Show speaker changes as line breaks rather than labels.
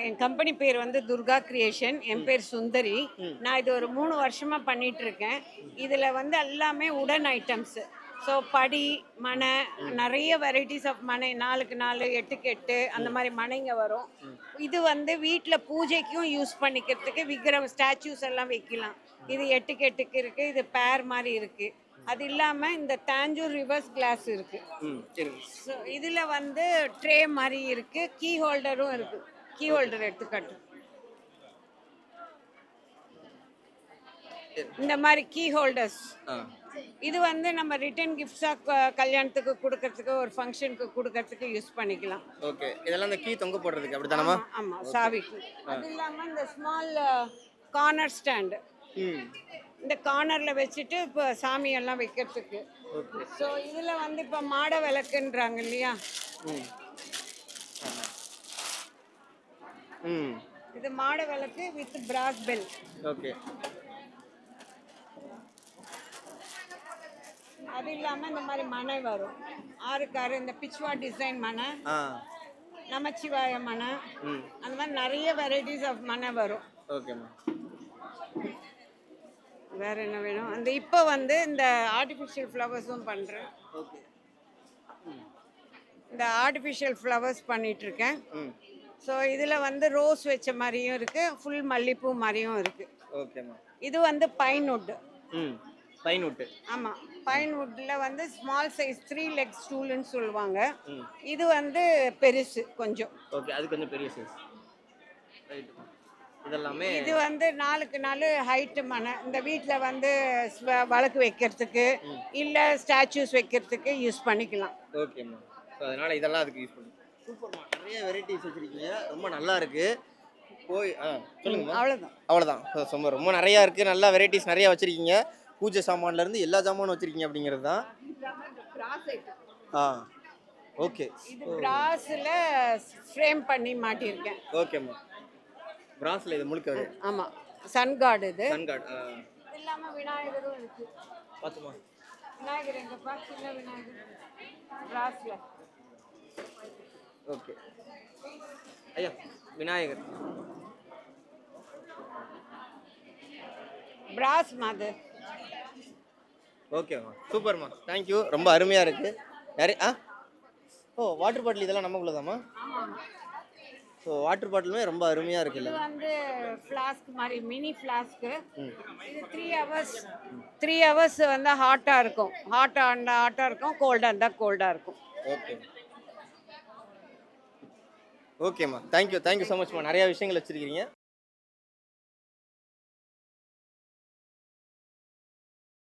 என் company பேர் வந்து Durga creation. என் பேர் சுந்தரி. நான் இது ஒரு 3 வருஷமா பண்ணிட்டு இருக்கேன். இதுல வந்து எல்லாமே உடன் ஐட்டம்ஸ். ஸோ படி மனை, நிறைய வெரைட்டிஸ் ஆஃப் மனை, 4க்கு 4, 8க்கு 8 அந்த மாதிரி மனைங்க வரும். இது வந்து வீட்டில் பூஜைக்கும் யூஸ் பண்ணிக்கிறதுக்கு விக்கிரம் ஸ்டாச்சூஸ் எல்லாம் வைக்கலாம். இது 8க்கு 8க்கு இருக்கு. இது பேர் மாதிரி இருக்கு. அது இல்லாம இந்த தாஞ்சூர் ரிவர்ஸ் கிளாஸ் இருக்கு. ஸோ இதுல வந்து ட்ரே மாதிரி இருக்கு. கீ ஹோல்டரும் இருக்கு. கீ ஹோல்டர் எடுத்துக்காட்டு. இந்த மாதிரி கீ ஹோல்டர்ஸ் இது வந்து நம்ம ரிட்டர்ன் கிஃப்ட்ஸா கல்யாணத்துக்கு கொடுக்கறதுக்கு, ஒரு ஃபங்க்ஷனுக்கு கொடுக்கறதுக்கு யூஸ் பண்ணிக்கலாம்.
ஓகே, இதெல்லாம் அந்த கீ தொங்க போடுறதுக்கு அப்படிதானமா?
ஆமா, சாவிக்கு. அது இல்லாம இந்த ஸ்மால் கார்னர் ஸ்டாண்ட், இந்த கார்னர்ல வச்சுட்டு இப்போ சாமி எல்லாம் வைக்கிறதுக்கு. ஸோ இதுல வந்து இப்போ மாட விளக்குன்றாங்க இல்லையா, இது மாட விளக்கு வித் பிராஸ் பெல்.
ஓகே,
அது இல்லாம இந்த மாதிரி மனை வரும். 6க்கு 6 இந்த பிச்வா டிசைன் மனை, நமச்சிவாய மனை, அந்த மாதிரி நிறைய வெரைட்டிஸ் ஆஃப் மனை வரும்.
ஓகேம்மா.
வேற என்ன வேணும்? அந்த இப்போ வந்து இந்த ஆர்டிஃபிஷியல் ஃப்ளவர்ஸும் பண்றேன்.
ஓகே,
இந்த ஆர்டிஃபிஷியல் ஃப்ளவர்ஸ் பண்ணிட்டு இருக்கேன். ஸோ இதில் வந்து ரோஸ் வச்ச மாதிரியும் இருக்கு, ஃபுல் மல்லிப்பூ மாதிரியும் இருக்கு.
ஓகேம்மா.
இது வந்து பைன் வுட்.
Pine wood.
ஆமாம், பைன் வுட்டில் வந்து ஸ்மால் சைஸ் 3 லெக் ஸ்டூல்னு சொல்லுவாங்க. இது வந்து பெருசு கொஞ்சம்.
ஓகே, அது கொஞ்சம் பெரிய சைஸ். ரைட். இதெல்லாமே
இது வந்து 4க்கு 4 ஹைட்டு மனை. இந்த வீட்டில் வந்து வழக்கு வைக்கிறதுக்கு இல்லை ஸ்டாச்சூஸ் வைக்கிறதுக்கு யூஸ் பண்ணிக்கலாம்.
ஓகேம்மா. ஸோ அதனால் இதெல்லாம் அதுக்கு யூஸ் பண்ணுங்க. சூப்பர்மா, நிறைய வெரைட்டிஸ் வச்சுருக்கீங்க, ரொம்ப நல்லா இருக்குது. சொல்லுங்கம்மா. அவ்வளோதான். ரொம்ப ரொம்ப நிறையா இருக்குது, நல்லா வெரைட்டிஸ் நிறையா வச்சுருக்கீங்க. பூஜை சாமான்லேருந்து எல்லா சாமானும் வச்சுருக்கீங்க அப்படிங்கிறது தான். ஓகே,
இது பிராஸ்ல ஃப்ரேம் பண்ணி மாட்டியிருக்கேன்.
ஓகேம்மா. பிராஸ்ல இது முழுக்க.
ஆமாம், சன் கார்டு. இது
சன் கார்டு.
இது இல்லாமல் விநாயகரும் இருக்கு.
பார்த்துமா,
விநாயகர் எங்கப்பா? சின்ன விநாயகர் பிராஸ்ல.
ஓகே ஐயா, விநாயகர்
பிராஸ் மாது.
ஓகேம்மா, சூப்பர்மா, தேங்க்யூ. ரொம்ப அருமையாக இருக்குது. யாரு வாட்டர் பாட்டில் இதெல்லாம் நமக்குள்ளதாம்மா? ஸோ வாட்டர் பாட்டிலுமே ரொம்ப அருமையாக இருக்குல்ல.
இது வந்து ஃப்ளாஸ்க் மாதிரி, மினி ஃப்ளாஸ்க்கு. இது 3 ஹவர்ஸ் வந்து ஹாட்டாக இருக்கும். ஹாட்டாக இருக்கும், கோல்டாக இருந்தால் கோல்டாக இருக்கும்.
ஓகே, ஓகேம்மா, தேங்க்யூ ஸோ மச்மா. நிறையா விஷயங்கள் வச்சுருக்கீங்க.